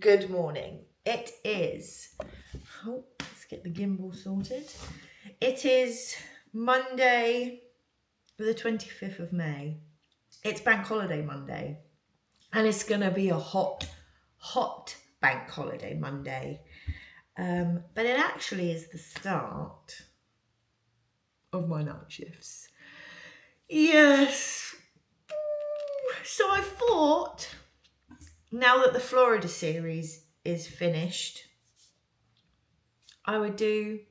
Good morning. It is, let's get the gimbal sorted. It is Monday, the 25th of May. It's Bank Holiday Monday. And it's going to be a hot Bank Holiday Monday. But it actually is the start of my night shifts. Yes. So I thought, now that the Florida series is finished, I would do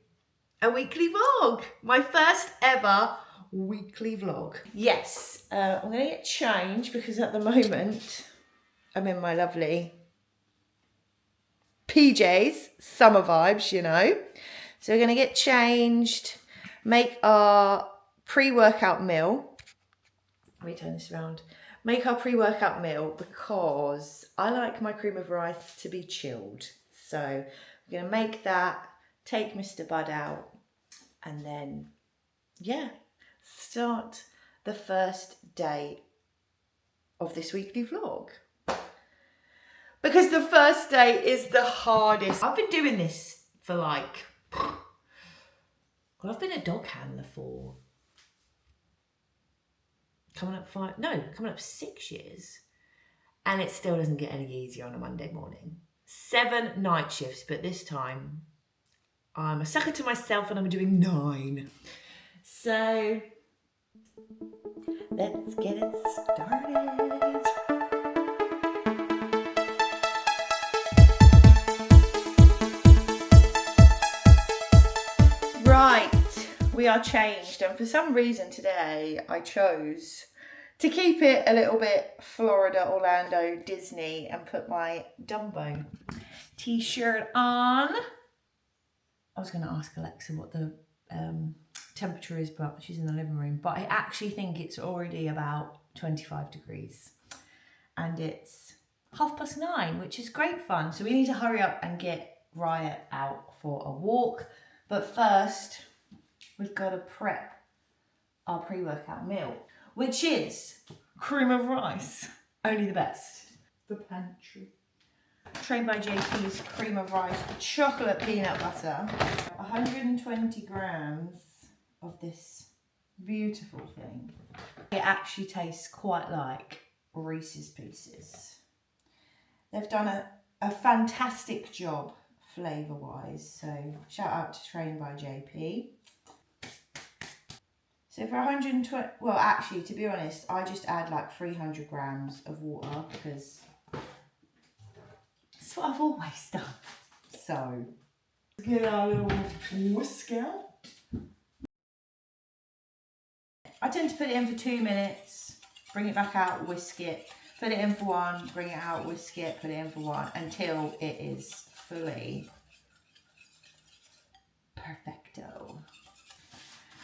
a weekly vlog. My first ever weekly vlog. Yes, I'm going to get changed because at the moment I'm in my lovely PJs, summer vibes, you know. So we're going to get changed, make our pre-workout meal. Let me turn this around. Make our pre-workout meal because I like my cream of rice to be chilled. So we're going to make that, take Mr. Bud out, and then, yeah, start the first day of this weekly vlog. Because the first day is the hardest. I've been doing this for like, well, I've been a dog handler for coming up 6 years. And it still doesn't get any easier on a Monday morning. 7 night shifts, but this time I'm a sucker to myself and I'm doing 9. So let's get it started. Right, we are changed, and for some reason today I chose to keep it a little bit Florida, Orlando, Disney, and put my Dumbo t-shirt on. I was going to ask Alexa what the temperature is, but she's in the living room. But I actually think it's already about 25 degrees. And it's 9:30, which is great fun. So we need to hurry up and get Riot out for a walk. But first, we've got to prep our pre-workout meal, which is cream of rice. Only the best. The pantry. Trained by JP's cream of rice, chocolate peanut butter. 120 grams of this beautiful thing. It actually tastes quite like Reese's Pieces. They've done a fantastic job flavour-wise, so shout out to Trained by JP. So for 120, well actually to be honest, I just add like 300 grams of water because that's what I've always done. So let's get our little whisk out. I tend to put it in for 2 minutes, bring it back out, whisk it, put it in for 1, bring it out, whisk it, put it in for 1 until it is fully perfecto.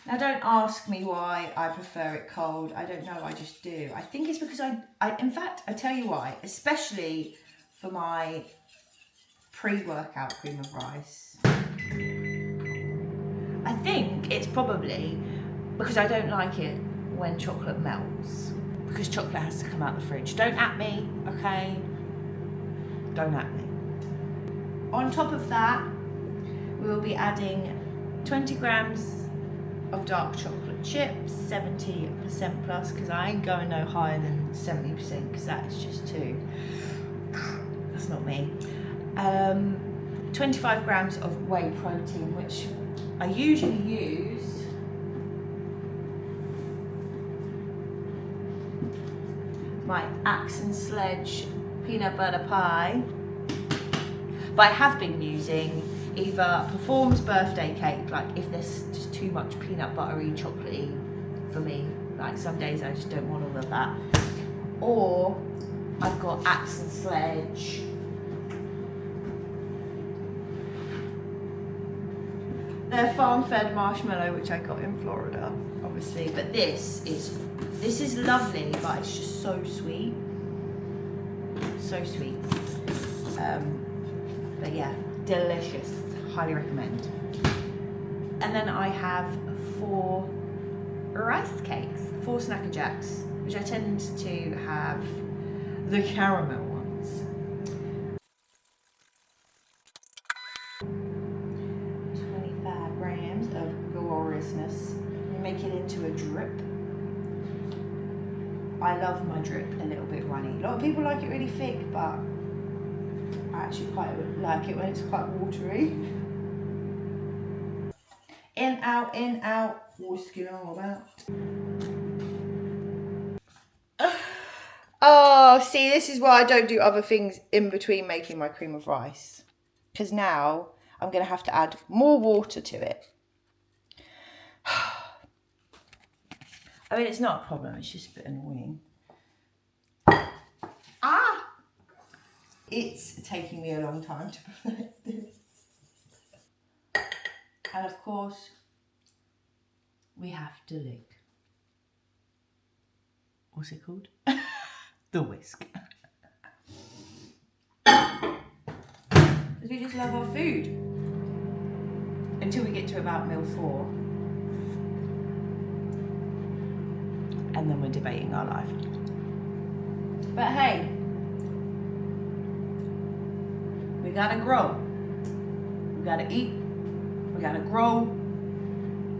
Now don't ask me why I prefer it cold. I don't know, I just do. I think it's because in fact, I tell you why, especially for my pre-workout cream of rice. I think it's probably because I don't like it when chocolate melts. Because chocolate has to come out the fridge. Don't at me, okay? Don't at me. On top of that, we will be adding 20 grams of dark chocolate chips, 70% plus, because I ain't going no higher than 70% because that is just too, that's not me. 25 grams of whey protein, which I usually use my Axe and Sledge peanut butter pie, but I have been using either Perform's birthday cake, like if there's just too much peanut buttery, chocolatey for me, like some days I just don't want all of that, or I've got Axe and Sledge, their farm-fed marshmallow, which I got in Florida, obviously, but this is lovely, but it's just so sweet, so sweet, but yeah, delicious. Highly recommend. And then I have 4 rice cakes, 4 Snacker Jacks, which I tend to have the caramel ones. gloriousness. You make it into a drip. I love my drip a little bit runny. A lot of people like it really thick, but I actually quite like it when it's quite watery. In, out. What's going on about? Oh, see, this is why I don't do other things in between making my cream of rice. Because now I'm going to have to add more water to it. I mean, it's not a problem. It's just a bit annoying. Ah! It's taking me a long time to perfect this. And of course, we have to lick. What's it called? The whisk. Because we just love our food. Until we get to about meal 4. And then we're debating our life. But hey, we gotta grow. We gotta eat. We gotta grow.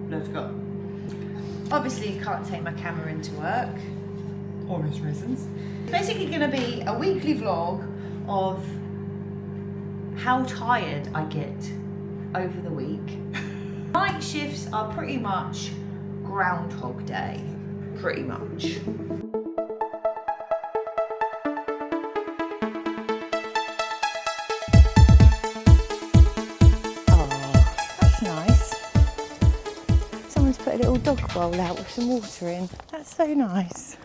Let's go. Obviously, you can't take my camera into work. Obvious reasons. It's basically going to be a weekly vlog of how tired I get over the week. Night shifts are pretty much Groundhog Day. Pretty much. Put a little dog bowl out with some water in. That's so nice.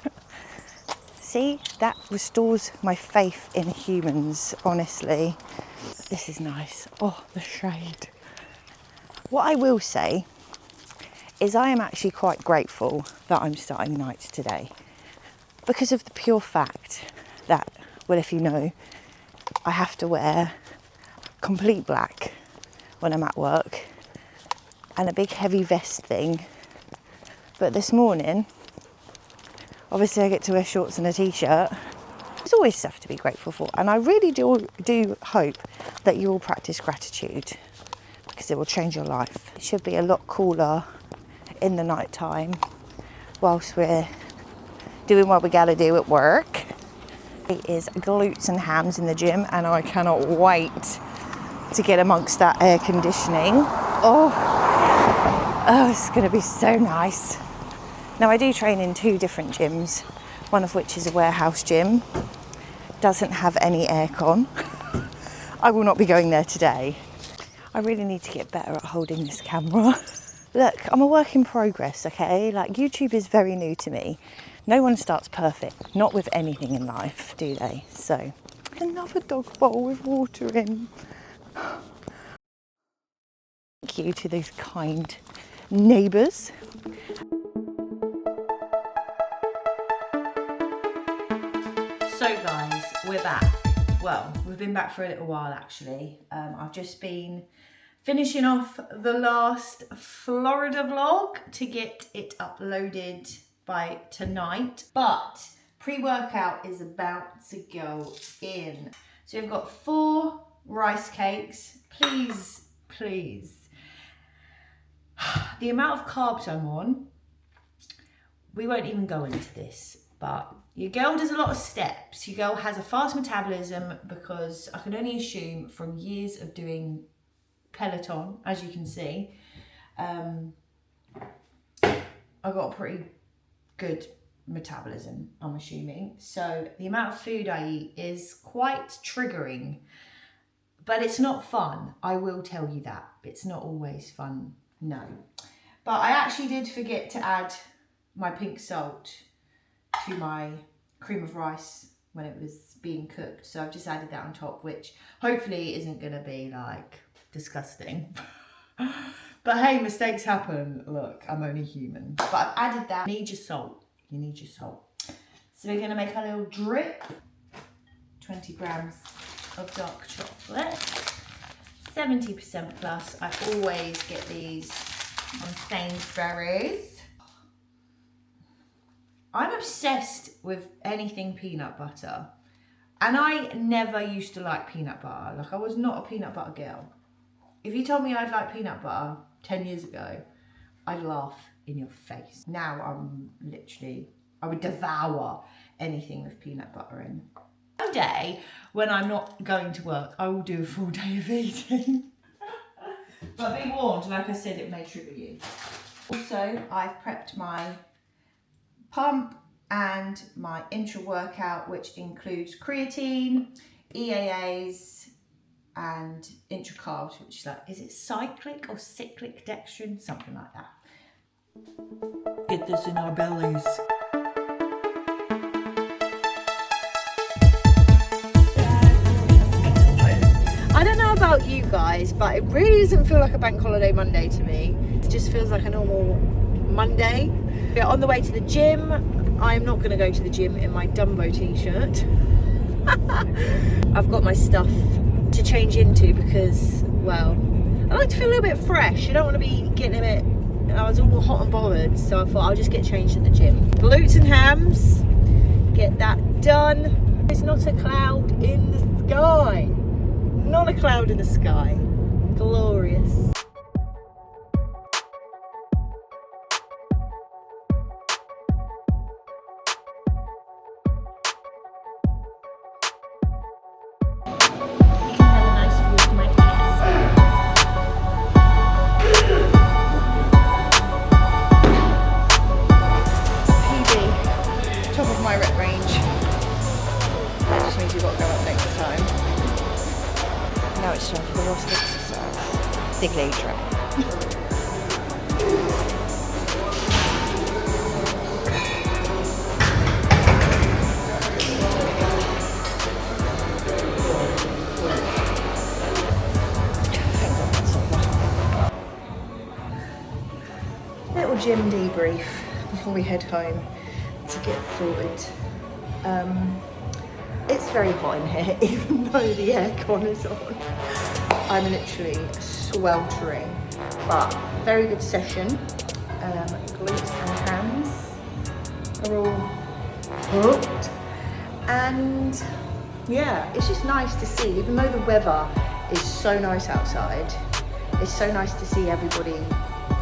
See, that restores my faith in humans, honestly. This is nice. Oh, the shade. What I will say is I am actually quite grateful that I'm starting nights today because of the pure fact that, well, if you know, I have to wear complete black when I'm at work and a big heavy vest thing. But this morning, obviously I get to wear shorts and a t-shirt. There's always stuff to be grateful for. And I really do hope that you all practice gratitude because it will change your life. It should be a lot cooler in the night time whilst we're doing what we gotta do at work. It is glutes and hams in the gym and I cannot wait to get amongst that air conditioning. Oh, it's going to be so nice. Now, I do train in 2 different gyms, one of which is a warehouse gym. Doesn't have any aircon. I will not be going there today. I really need to get better at holding this camera. Look, I'm a work in progress, okay? Like, YouTube is very new to me. No one starts perfect, not with anything in life, do they? So, another dog bowl with water in. Thank you to those kind neighbours. So guys, we're back. Well, we've been back for a little while actually. I've just been finishing off the last Florida vlog to get it uploaded by tonight. But pre-workout is about to go in. So we've got 4 rice cakes. Please. The amount of carbs I'm on, we won't even go into this, but your girl does a lot of steps. Your girl has a fast metabolism because I can only assume from years of doing Peloton, as you can see, I've got a pretty good metabolism, I'm assuming. So the amount of food I eat is quite triggering, but it's not fun. I will tell you that. It's not always fun. No, but I actually did forget to add my pink salt to my cream of rice when it was being cooked. So I've just added that on top, which hopefully isn't going to be like disgusting. But hey, mistakes happen. Look, I'm only human. But I've added that. You need your salt. You need your salt. So we're going to make a little drip. 20 grams of dark chocolate. 70% plus. I always get these on Sainsbury's. I'm obsessed with anything peanut butter. And I never used to like peanut butter. Like, I was not a peanut butter girl. If you told me I'd like peanut butter 10 years ago, I'd laugh in your face. Now I would devour anything with peanut butter in. One day, when I'm not going to work, I will do a full day of eating. But be warned, like I said, it may trigger you. Also, I've prepped my pump and my intra-workout, which includes creatine, EAAs, and intra-carbs, which is like, is it cyclic or cyclic dextrin? Something like that. Get this in our bellies. I don't know about you guys, but it really doesn't feel like a bank holiday Monday to me. It just feels like a normal Monday. We're on the way to the gym. I'm not going to go to the gym in my Dumbo t-shirt. I've got my stuff to change into because, well, I like to feel a little bit fresh. You don't want to be getting a bit, I was all hot and bothered, so I thought I'll just get changed at the gym. Glutes and hams, get that done. There's not a cloud in the sky. Not a cloud in the sky. Glorious. My rep range. That just means you've got to go up next time. Now it's time for the last exercise. Big leg drop. Little gym debrief before we head home to get sorted. It's very hot in here, even though the aircon is on. I'm literally sweltering, but very good session. Glutes and hams are all hooked, and yeah, it's just nice to see, even though the weather is so nice outside, it's so nice to see everybody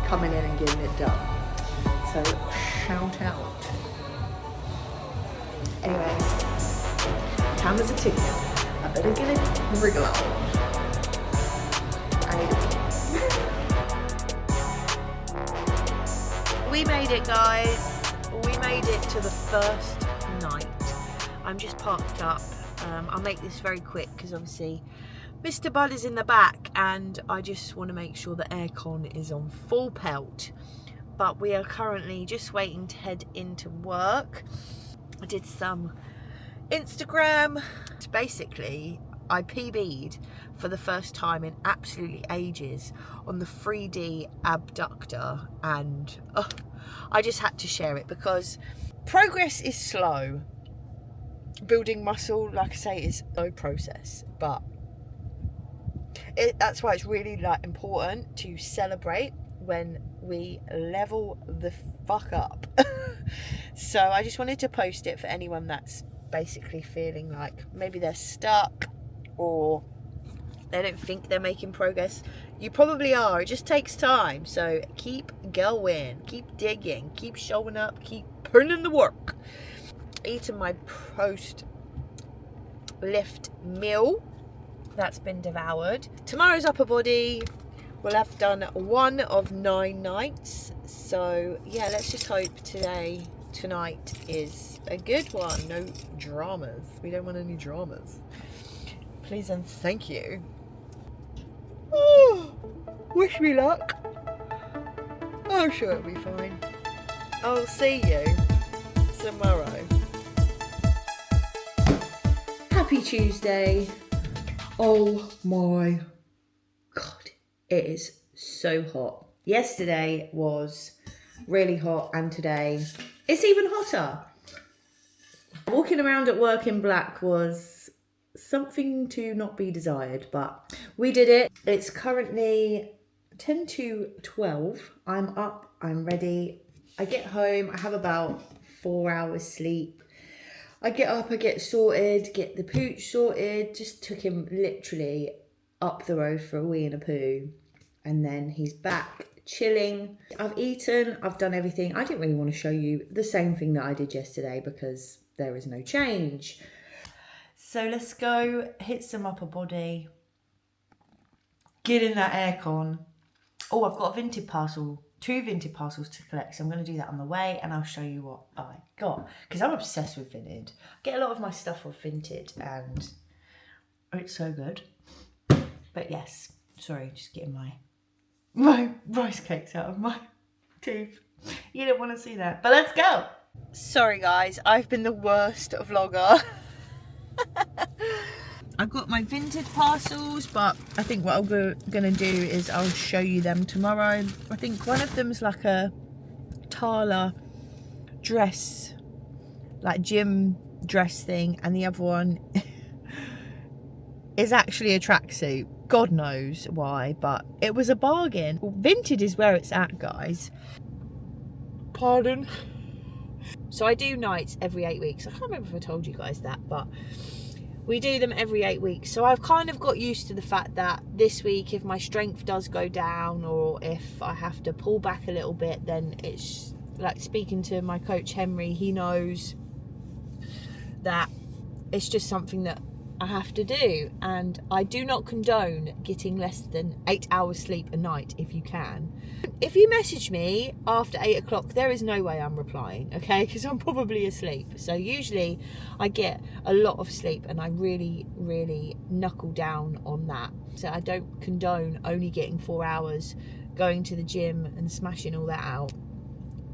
coming in and getting it done. So shout out. Anyway, time is a ticket. I better get it wriggle on. I need to. We made it, guys. We made it to the first night. I'm just parked up. I'll make this very quick because obviously Mr. Bud is in the back and I just want to make sure the aircon is on full pelt. But we are currently just waiting to head into work. I did some Instagram. Basically, I PB'd for the first time in absolutely ages on the 3D abductor, and I just had to share it because progress is slow. Building muscle, like I say, is a slow process, but that's why it's really important to celebrate when we level the fuck up. So I just wanted to post it for anyone that's basically feeling like maybe they're stuck or they don't think they're making progress. You probably are. It just takes time. So keep going, keep digging, keep showing up, keep putting in the work. Eating my post lift meal that's been devoured. Tomorrow's upper body. We'll have done 1 of 9 nights. So yeah, let's just hope tonight is a good one. No dramas. We don't want any dramas. Please and thank you. Oh, wish me luck. I'm sure it'll be fine. I'll see you tomorrow. Happy Tuesday. Oh my God, it is so hot. Yesterday was really hot and today it's even hotter. Walking around at work in black was something to not be desired, but we did it. It's currently 10 to 12. I'm up, I'm ready. I get home, I have about 4 hours sleep. I get up, I get sorted, get the pooch sorted. Just took him literally up the road for a wee and a poo. And then he's back chilling. I've eaten, I've done everything. I didn't really want to show you the same thing that I did yesterday because there is no change. So let's go hit some upper body. Get in that aircon. Oh, I've got a Vinted parcel, 2 Vinted parcels to collect. So I'm going to do that on the way and I'll show you what I got. Because I'm obsessed with Vinted. I get a lot of my stuff off Vinted and it's so good. But yes, sorry, just getting my rice cakes out of my teeth. You didn't want to see that, but let's go. Sorry guys, I've been the worst vlogger. I've got my Vinted parcels, but I think what I'm going to do is I'll show you them tomorrow. I think one of them's like a Tala dress, like gym dress thing, and the other one is actually a tracksuit. God knows why, but it was a bargain. Vinted is where it's at, guys. Pardon? So I do nights every 8 weeks. I can't remember if I told you guys that, but we do them every 8 weeks. So I've kind of got used to the fact that this week, if my strength does go down or if I have to pull back a little bit, then it's like speaking to my coach Henry, he knows that it's just something that I have to do. And I do not condone getting less than 8 hours sleep a night if you can. If you message me after 8 o'clock, there is no way I'm replying, okay? Because I'm probably asleep. So usually I get a lot of sleep and I really, really knuckle down on that. So I don't condone only getting 4 hours, going to the gym and smashing all that out.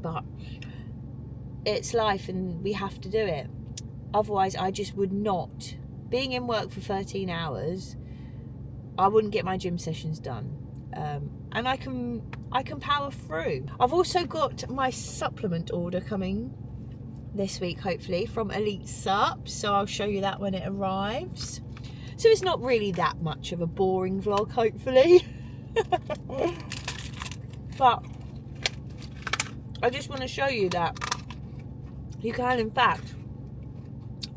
But it's life and we have to do it. Otherwise, I just would not. Being in work for 13 hours, I wouldn't get my gym sessions done. And I can power through. I've also got my supplement order coming this week, hopefully, from Elite Sup. So I'll show you that when it arrives. So it's not really that much of a boring vlog, hopefully. But I just want to show you that you can, in fact,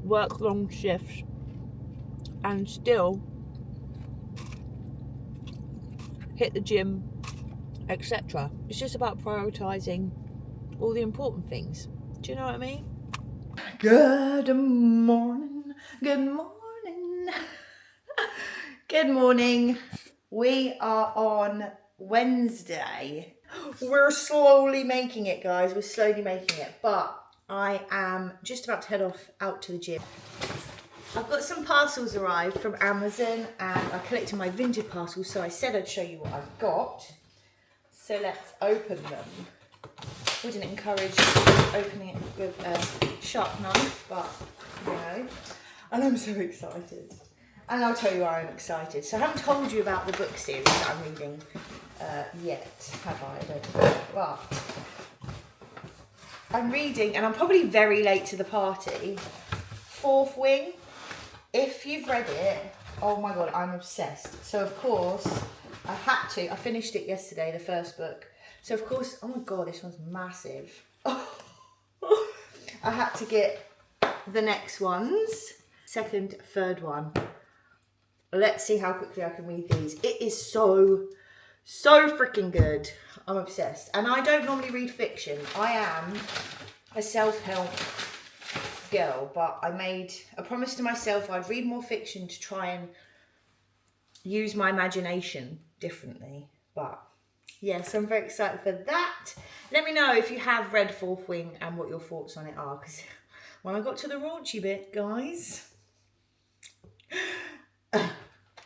work long shifts and still hit the gym, etc. It's just about prioritising all the important things. Do you know what I mean? Good morning. Good morning. Good morning. We are on Wednesday. We're slowly making it, guys. We're slowly making it. But I am just about to head off out to the gym. I've got some parcels arrived from Amazon and I collected my Vinted parcels, so I said I'd show you what I've got. So let's open them. Wouldn't encourage opening it with a sharp knife, but you know. And I'm so excited. And I'll tell you why I'm excited. So I haven't told you about the book series that I'm reading yet, have I? I don't know. But I'm reading, and I'm probably very late to the party, Fourth Wing. If you've read it, oh my God, I'm obsessed. So of course, I finished it yesterday, the first book. So of course, oh my God, this one's massive. I had to get the next ones, second, third one. Let's see how quickly I can read these. It is so freaking good. I'm obsessed. And I don't normally read fiction. I am a self-help girl, but I made a promise to myself I'd read more fiction to try and use my imagination differently. But yes, I'm very excited for that. Let me know if you have read Fourth Wing and what your thoughts on it are, because when I got to the raunchy bit, guys,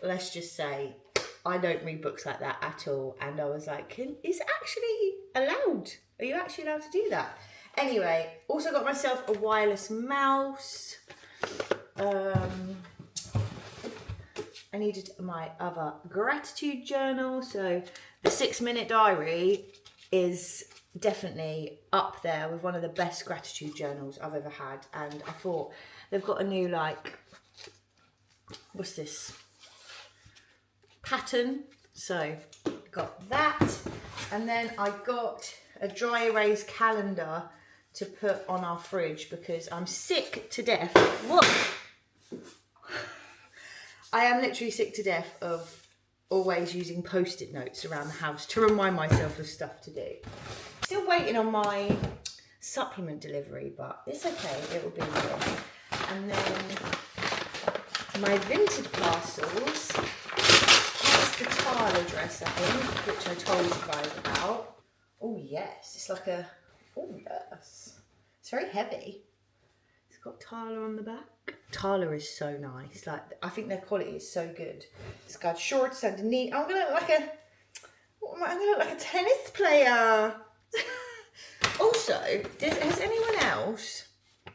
let's just say I don't read books like that at all, and I was like, is it actually allowed? Are you actually allowed to do that? Anyway, also got myself a wireless mouse. I needed my other gratitude journal. So the 6-minute diary is definitely up there with one of the best gratitude journals I've ever had. And I thought they've got a new, like, what's this? Pattern. So got that. And then I got a dry erase calendar to put on our fridge because I'm sick to death. What? I am literally sick to death of always using post-it notes around the house to remind myself of stuff to do. Still waiting on my supplement delivery, but it's okay, it will be here. And then my vintage parcels. Here's the Tala dress, I think, which I told you guys about. Oh yes, it's like a, oh yes, it's very heavy. It's got Tala on the back. Tala is so nice. Like, I think their quality is so good. It's got shorts underneath. I'm gonna look like a, what am I? I'm gonna look like a tennis player. Also, has anyone else?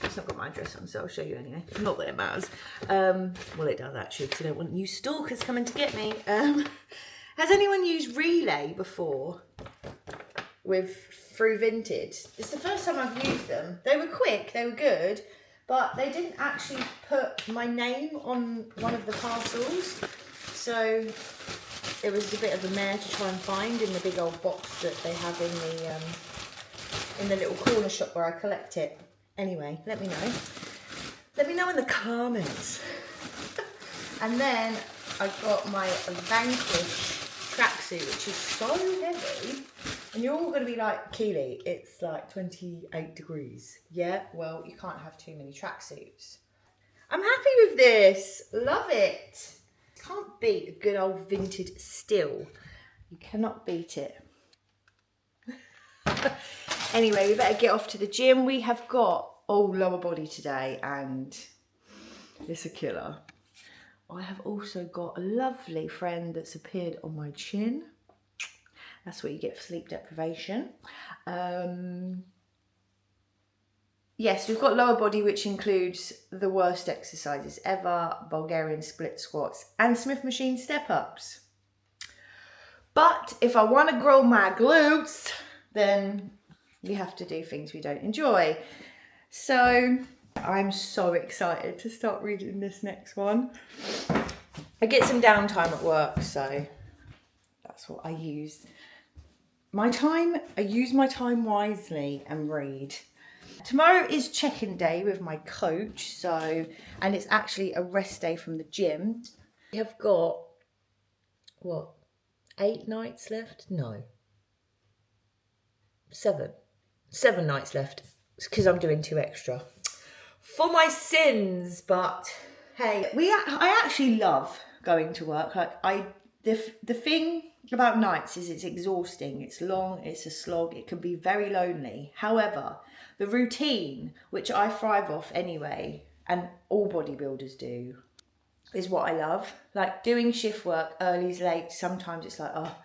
It's not got my address on, so I'll show you anyway. Not that it matters. Well, it does actually, because I don't want you stalkers coming to get me. Has anyone used Relay before? Through Vinted? It's the first time I've used them. They were quick, they were good, but they didn't actually put my name on one of the parcels, so it was a bit of a mare to try and find in the big old box that they have in the little corner shop where I collect it. Anyway, let me know. Let me know in the comments. And then I got my Vanquish tracksuit, which is so heavy. And you're all going to be like, Keely, it's like 28 degrees. Yeah, well, you can't have too many tracksuits. I'm happy with this. Love it. Can't beat a good old vintage still. You cannot beat it. Anyway, we better get off to the gym. We have got all lower body today and it's a killer. I have also got a lovely friend that's appeared on my chin. That's what you get for sleep deprivation. Yes, we've got lower body, which includes the worst exercises ever, Bulgarian split squats and Smith machine step-ups. But if I want to grow my glutes, then we have to do things we don't enjoy. So I'm so excited to start reading this next one. I get some downtime at work, so that's what I use. I use my time wisely and read. Tomorrow is check-in day with my coach, and it's actually a rest day from the gym. We have got, what, 8 nights left? No. 7 nights left, because I'm doing 2 extra for my sins. But hey, I actually love going to work. Like the thing about nights is it's exhausting, it's long, it's a slog, it can be very lonely. However, the routine, which I thrive off anyway, and all bodybuilders do, is what I love. Like doing shift work, early's late, sometimes it's like, oh,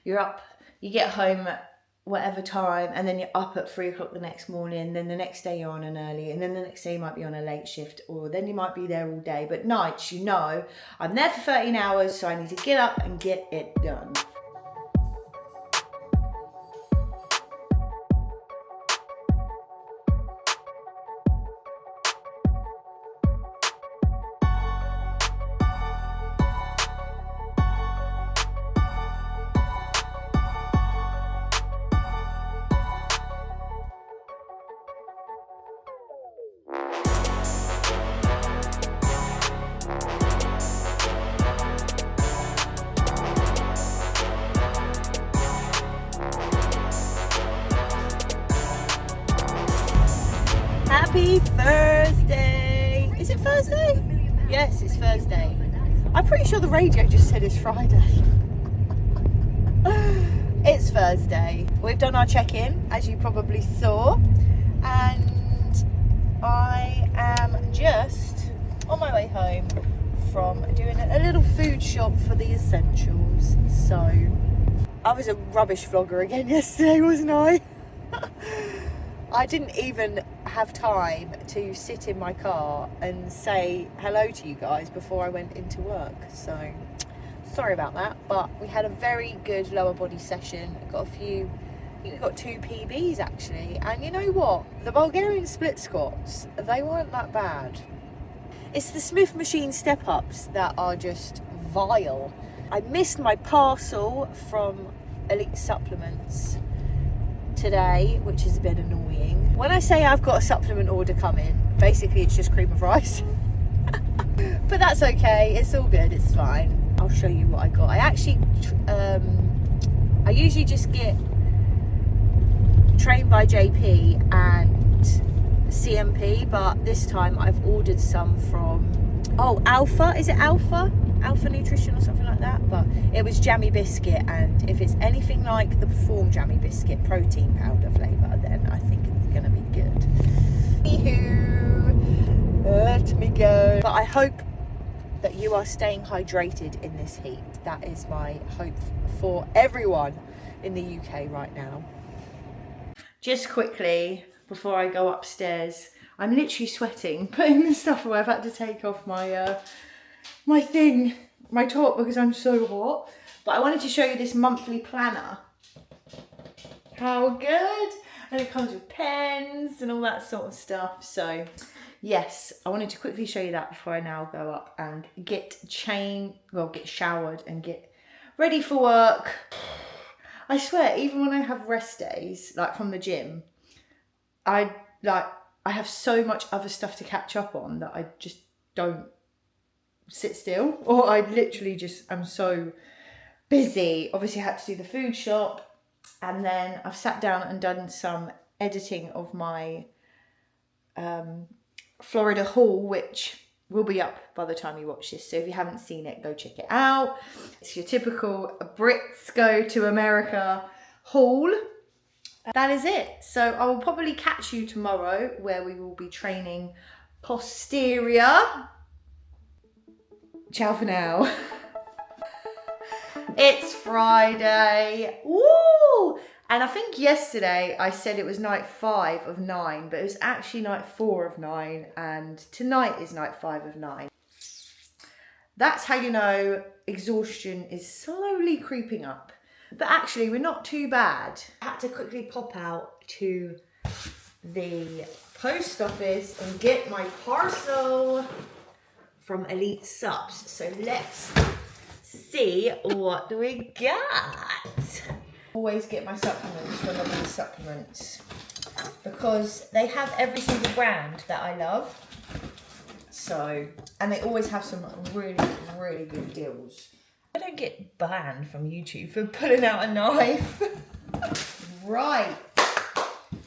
you're up, you get home at whatever time, and then you're up at 3 o'clock the next morning, then the next day you're on an early, and then the next day you might be on a late shift, or then you might be there all day. But nights, you know, I'm there for 13 hours, so I need to get up and get it done. Happy Thursday! Is it Thursday? Yes, it's Thursday. I'm pretty sure the radio just said it's Friday. It's Thursday. We've done our check-in, as you probably saw, and I am just on my way home from doing a little food shop for the essentials. So, I was a rubbish vlogger again yesterday, wasn't I? I didn't even have time to sit in my car and say hello to you guys before I went into work. So, sorry about that. But we had a very good lower body session. Got a few, I think we got 2 PBs actually. And you know what? The Bulgarian split squats, they weren't that bad. It's the Smith machine step-ups that are just vile. I missed my parcel from Elite Supplements today, which is a bit annoying. When I say I've got a supplement order coming, basically it's just cream of rice. But that's okay, it's all good, it's fine. I'll show you what I got. I actually, I usually just get Trained by JP and CMP, but this time I've ordered some from, oh, Alpha, is it Alpha? Alpha Nutrition or something like that, but it was jammy biscuit, and if it's anything like the Perform jammy biscuit protein powder flavour, then I think it's gonna be good. Anywho, let me go. But I hope that you are staying hydrated in this heat. That is my hope for everyone in the UK right now. Just quickly, before I go upstairs, I'm literally sweating, putting this stuff away. I've had to take off my my top because I'm so hot. But I wanted to show you this monthly planner. How good! And it comes with pens and all that sort of stuff. So yes, I wanted to quickly show you that before I now go up and get showered and get ready for work. I swear, even when I have rest days, like from the gym, I have so much other stuff to catch up on that I just don't sit still, or I literally just am so busy. Obviously I had to do the food shop, and then I've sat down and done some editing of my Florida haul, which will be up by the time you watch this. So if you haven't seen it, go check it out. It's your typical Brits go to America haul. That is it. So I will probably catch you tomorrow, where we will be training posterior. Ciao for now. It's Friday. Woo! And I think yesterday I said it was night 5 of 9, but it was actually night 4 of 9, and tonight is night 5 of 9. That's how you know exhaustion is slowly creeping up. But actually, we're not too bad. I had to quickly pop out to the post office and get my parcel from Elite Subs. So let's see what we got. Always get my supplements when I need supplements, because they have every single brand that I love. So, and they always have some really, really good deals. I don't get banned from YouTube for pulling out a knife. Right.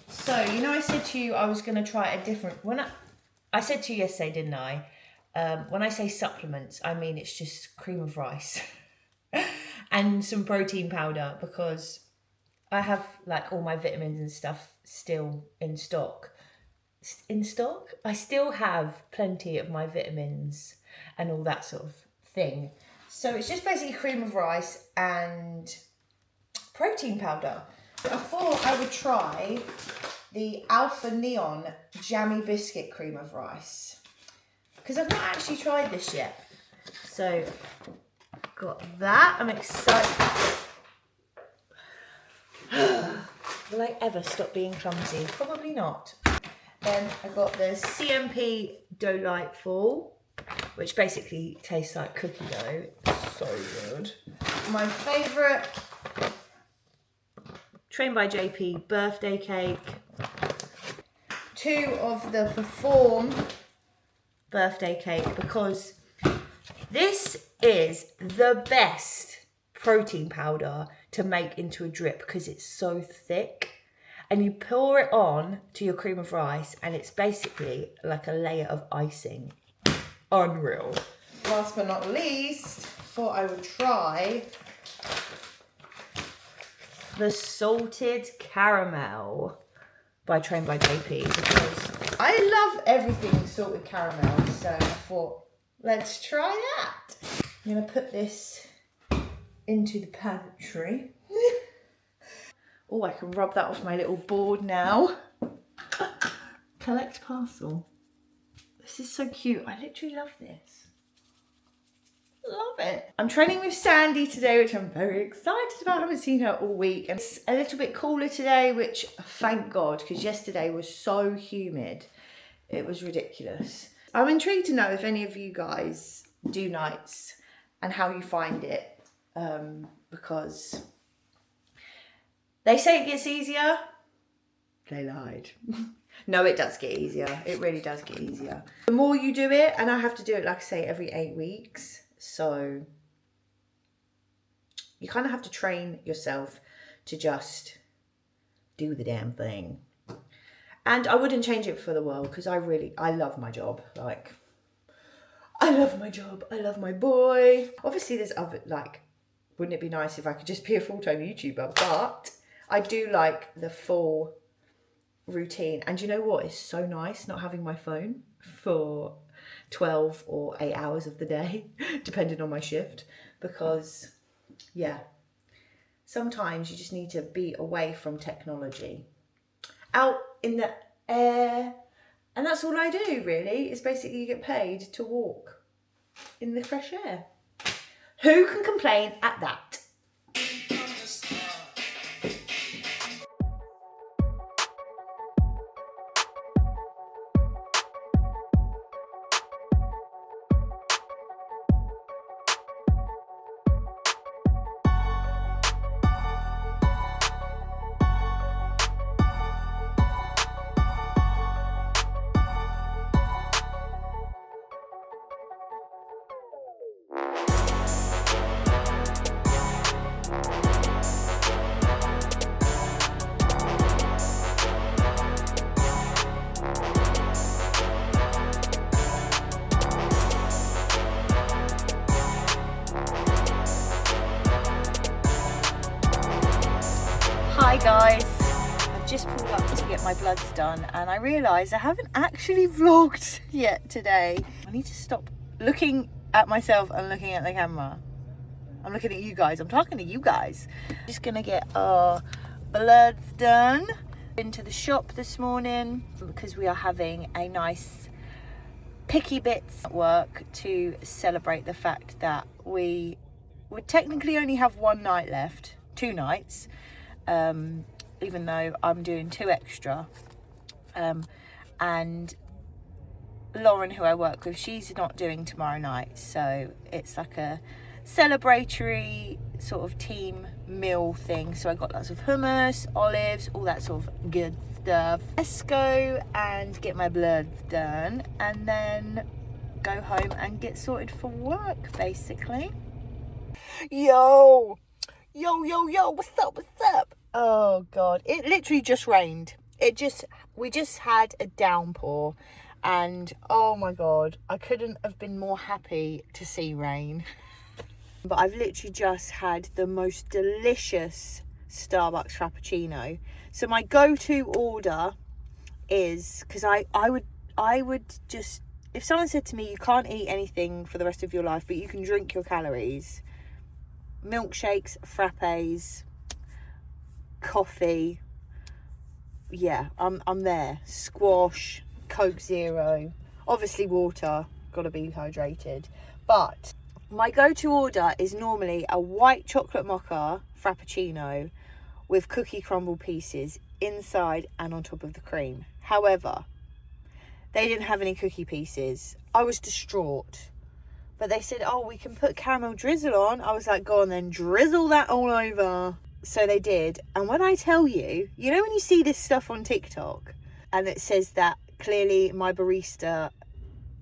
So, you know, I said to you I was going to try a different... I said to you yesterday, didn't I? When I say supplements, I mean it's just cream of rice and some protein powder, because I have like all my vitamins and stuff still in stock. I still have plenty of my vitamins and all that sort of thing. So it's just basically cream of rice and protein powder. I thought I would try the Alpha Neon Jammy Biscuit Cream of Rice, because I've not actually tried this yet. So got that. I'm excited. Will I ever stop being clumsy? Probably not. Then I got the CMP Delightful, which basically tastes like cookie dough. So good. My favourite Trained by JP birthday cake. 2 of the Perform birthday cake, because this is the best protein powder to make into a drip, because it's so thick. And you pour it on to your cream of rice, and it's basically like a layer of icing. Unreal. Last but not least, thought I would try the Salted Caramel by Trained by JP, because I love everything salted caramel. So I thought, let's try that. I'm going to put this into the pantry. Oh, I can rub that off my little board now. Collect parcel. This is so cute. I literally love this. Love it. I'm training with Sandy today, which I'm very excited about. I haven't seen her all week. And it's a little bit cooler today, which thank God, because yesterday was so humid. It was ridiculous. I'm intrigued to know if any of you guys do nights and how you find it. Because they say it gets easier. They lied. No, it does get easier. It really does get easier. The more you do it, and I have to do it, like I say, every 8 weeks. So You kind of have to train yourself to just do the damn thing. And I wouldn't change it for the world, because I love my job. Like, I love my job. I love my boy. Obviously, there's other, like, wouldn't it be nice if I could just be a full-time YouTuber? But I do like the full routine. And you know what? It's so nice not having my phone for 12 or 8 hours of the day, depending on my shift. Because, yeah, sometimes you just need to be away from technology. Out in the air. And that's all I do, really. It's basically you get paid to walk in the fresh air. Who can complain at that? Hi guys, I've just pulled up to get my bloods done and I realise I haven't actually vlogged yet today. I need to stop looking at myself and looking at the camera. I'm looking at you guys, I'm talking to you guys. Just gonna get our bloods done. Into the shop this morning because we are having a nice picky bits at work to celebrate the fact that we would technically only have one night left, 2 nights. Even though I'm doing 2 extra, and Lauren, who I work with, she's not doing tomorrow night, so it's like a celebratory sort of team meal thing. So I got lots of hummus, olives, all that sort of good stuff. Let's go and get my bloods done and then go home and get sorted for work, basically. Yo, what's up? Oh God, it literally just rained. We just had a downpour and oh my God, I couldn't have been more happy to see rain. But I've literally just had the most delicious Starbucks Frappuccino. So my go-to order is, because I would just, if someone said to me, you can't eat anything for the rest of your life, but you can drink your calories, milkshakes, frappes, coffee, yeah, I'm there. Squash, Coke Zero, obviously water, gotta be hydrated. But my go-to order is normally a white chocolate mocha frappuccino with cookie crumble pieces inside and on top of the cream. However, they didn't have any cookie pieces. I was distraught. But they said, oh, we can put caramel drizzle on. I was like, go on then, drizzle that all over. So they did. And when I tell you, you know when you see this stuff on TikTok and it says that clearly my barista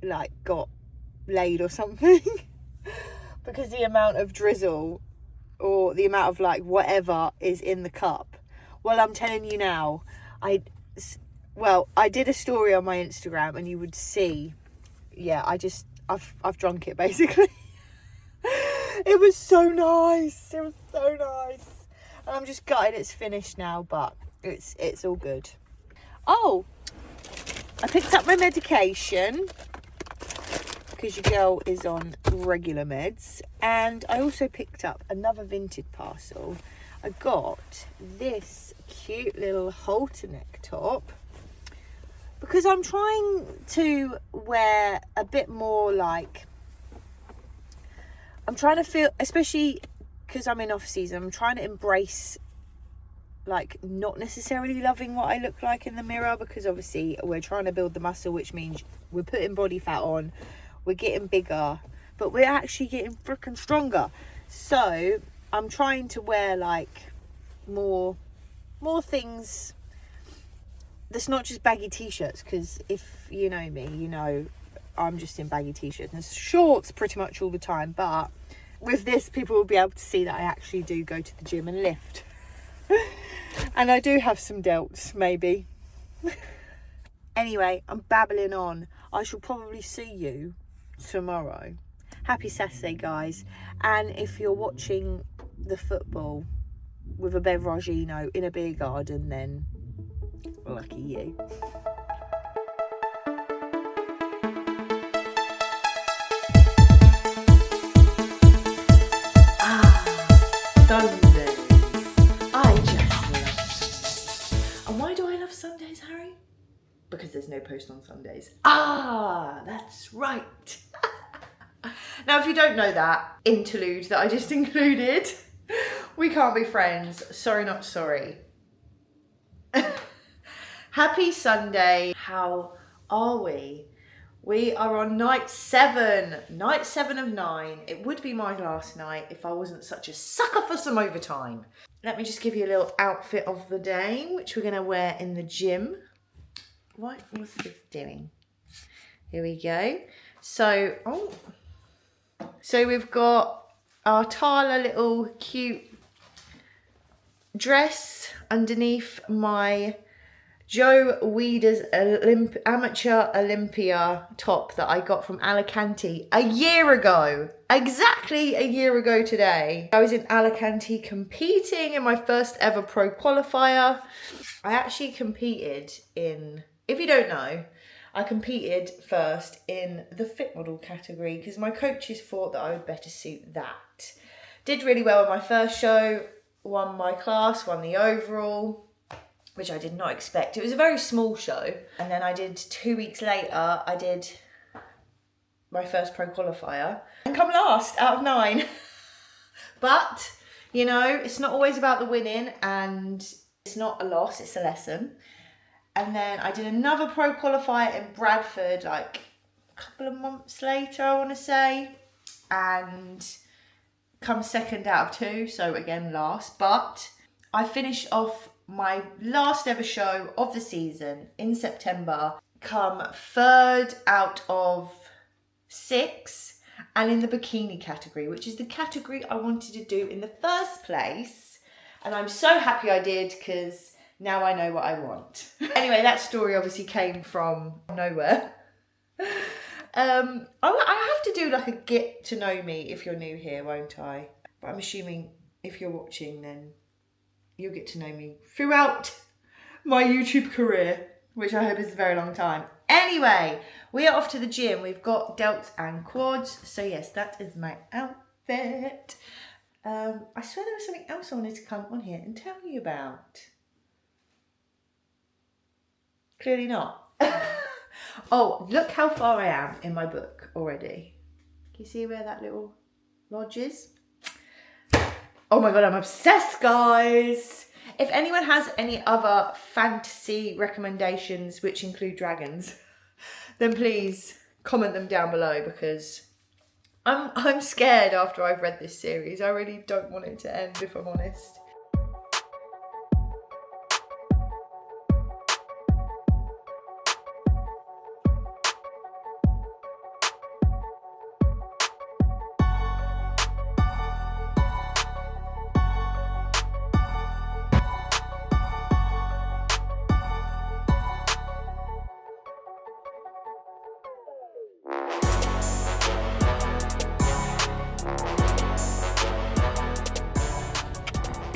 like got laid or something because the amount of drizzle or the amount of like whatever is in the cup. Well, I'm telling you now, I did a story on my Instagram and you would see, yeah, I've drunk it basically. It was so nice. And I'm just gutted it's finished now, but it's all good. Oh, I picked up my medication because your girl is on regular meds, and I also picked up another vintage parcel. I got this cute little halter neck top because I'm trying to wear a bit more like, I'm trying to feel, especially because I'm in off season, I'm trying to embrace like not necessarily loving what I look like in the mirror, because obviously we're trying to build the muscle, which means we're putting body fat on, we're getting bigger, but we're actually getting freaking stronger. So I'm trying to wear like more things that's not just baggy t-shirts, because if you know me, you know I'm just in baggy t-shirts and shorts pretty much all the time. But with this, people will be able to see that I actually do go to the gym and lift. And I do have some delts, maybe. Anyway, I'm babbling on. I shall probably see you tomorrow. Happy Saturday, guys. And if you're watching the football with a beveragino in a beer garden, then lucky you. Sundays. I just love Sundays. And why do I love Sundays, Harry? Because there's no post on Sundays. Ah, that's right. Now, if you don't know that interlude that I just included, we can't be friends. Sorry, not sorry. Happy Sunday. How are we? We are on night 7 of 9. It would be my last night if I wasn't such a sucker for some overtime. Let me just give you a little outfit of the day, which we're going to wear in the gym. What was this doing? Here we go. So we've got our Tala little cute dress underneath my Joe Weider's Amateur Olympia top that I got from Alicante a year ago. Exactly a year ago today. I was in Alicante competing in my first ever pro qualifier. I actually competed in, if you don't know, I competed first in the fit model category because my coaches thought that I would better suit that. Did really well in my first show, won my class, won the overall, which I did not expect. It was a very small show. And then I did 2 weeks later, I did my first pro qualifier and come last out of 9. But, you know, it's not always about the winning, and it's not a loss, it's a lesson. And then I did another pro qualifier in Bradford, like a couple of months later, I want to say, and come second out of 2, so again last. But I finished off my last ever show of the season in September, come 3rd out of 6, and in the bikini category, which is the category I wanted to do in the first place. And I'm so happy I did, because now I know what I want. Anyway, that story obviously came from nowhere. I have to do like a get to know me if you're new here, won't I? But I'm assuming if you're watching, then you'll get to know me throughout my YouTube career, which I hope is a very long time. Anyway, we are off to the gym. We've got delts and quads. So yes, that is my outfit. I swear there was something else I wanted to come on here and tell you about. Clearly not. Oh, look how far I am in my book already. Can you see where that little lodge is? Oh my God, I'm obsessed, guys. If anyone has any other fantasy recommendations which include dragons, then please comment them down below, because I'm scared after I've read this series. I really don't want it to end, if I'm honest.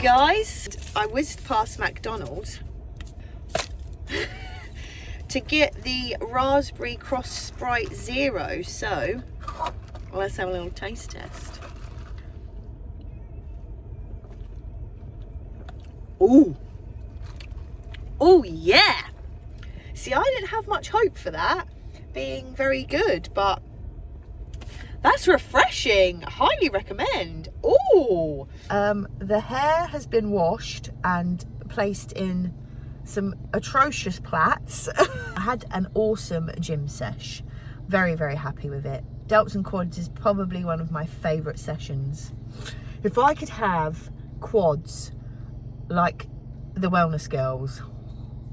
Guys, I whizzed past McDonald's to get the Raspberry Cross Sprite Zero, so let's have a little taste test. Ooh. Oh yeah! See, I didn't have much hope for that being very good, but that's refreshing. Highly recommend. Ooh. The hair has been washed and placed in some atrocious plaits. I had an awesome gym sesh. Very, very happy with it. Delts and quads is probably one of my favourite sessions. If I could have quads like the wellness girls,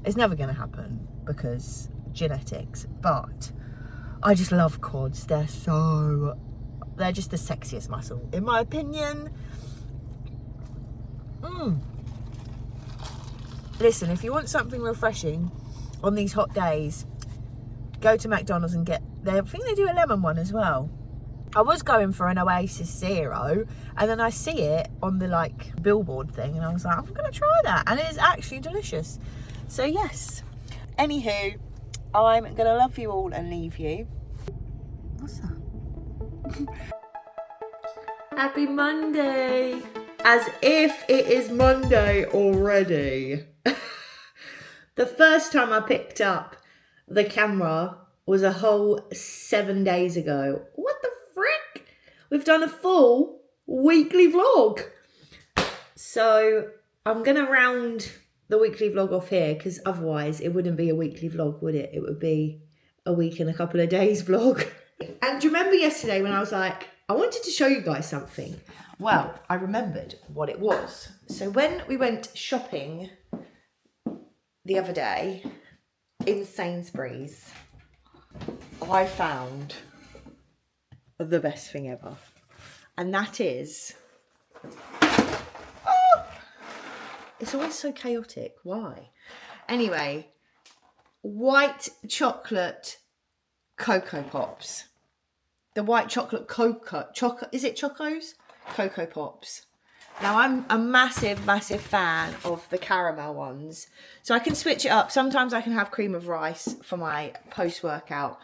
it's never going to happen because genetics, but I just love quads. They're so They're just the sexiest muscle, in my opinion. Listen, if you want something refreshing on these hot days, go to McDonald's and get, I think they do a lemon one as well. I was going for an Oasis Zero, and then I see it on the like billboard thing, and I was like, I'm gonna try that, and it is actually delicious. So yes, anywho, I'm gonna love you all and leave you. What's that? Happy Monday! As if it is Monday already. The first time I picked up the camera was a whole 7 days ago. What the frick? We've done a full weekly vlog. So I'm going to round the weekly vlog off here, because otherwise it wouldn't be a weekly vlog, would it? It would be a week and a couple of days vlog. And do you remember yesterday when I was like, I wanted to show you guys something? Well, I remembered what it was. So when we went shopping the other day in Sainsbury's, I found the best thing ever. And that is... Oh, it's always so chaotic. Why? Anyway, white chocolate Cocoa Pops. The white chocolate is it Chocos? Cocoa Pops. Now I'm a massive fan of the caramel ones. So I can switch it up. Sometimes I can have cream of rice for my post-workout,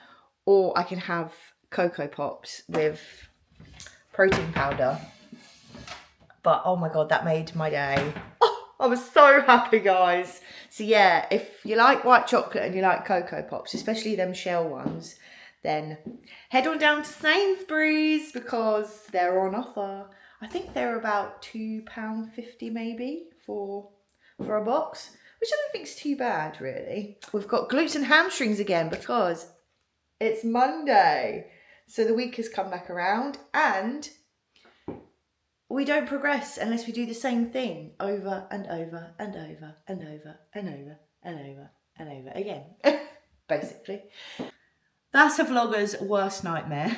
or I can have Cocoa Pops with protein powder. But oh my God, that made my day. Oh, I was so happy, guys. So yeah, if you like white chocolate and you like Cocoa Pops, especially them shell ones, then head on down to Sainsbury's because they're on offer. I think they're about £2.50 maybe for a box, which I don't think is too bad really. We've got glutes and hamstrings again because it's Monday. So the week has come back around, and we don't progress unless we do the same thing over and over and over and over and over and over and over again, basically. That's a vlogger's worst nightmare.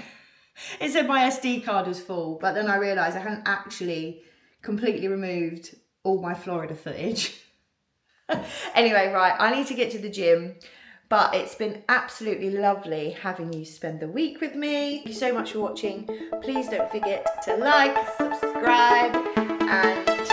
It said my SD card was full, but then I realised I hadn't actually completely removed all my Florida footage. Anyway, right, I need to get to the gym, but it's been absolutely lovely having you spend the week with me. Thank you so much for watching. Please don't forget to like, subscribe, and